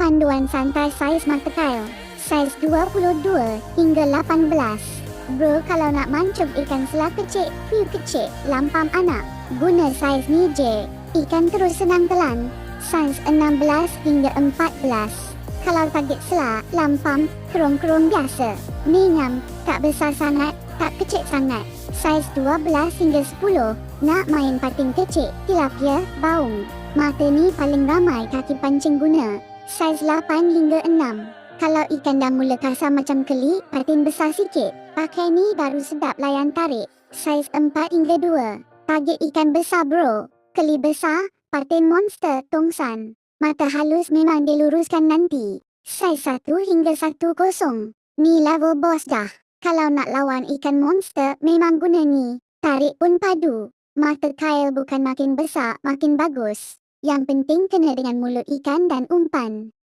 panduan santai saiz mata kail. Saiz 22 hingga 18. Bro, kalau nak mancung ikan selah kecil, hiu kecil, lampam anak, guna saiz ni je. Ikan terus senang telan. Saiz 16 hingga 14. Kalau target selah, lampam, kerong-kerong biasa. Ni ngam, tak besar sangat, tak kecil sangat. Saiz 12 hingga 10. Nak main pating kecil, tilapia, baung. Mata ni paling ramai kaki pancing guna. Saiz 8 hingga 6. Kalau ikan dah mula kasar macam keli, patin besar sikit. Pakai ni baru sedap layan tarik. Saiz 4 hingga 2. Target ikan besar bro. Keli besar, patin monster, tongsan. Mata halus memang diluruskan nanti. Saiz 1 hingga 10. Ni level bos dah. Kalau nak lawan ikan monster, memang guna ni. Tarik pun padu. Mata kail bukan makin besar, makin bagus. Yang penting kena dengan mulut ikan dan umpan.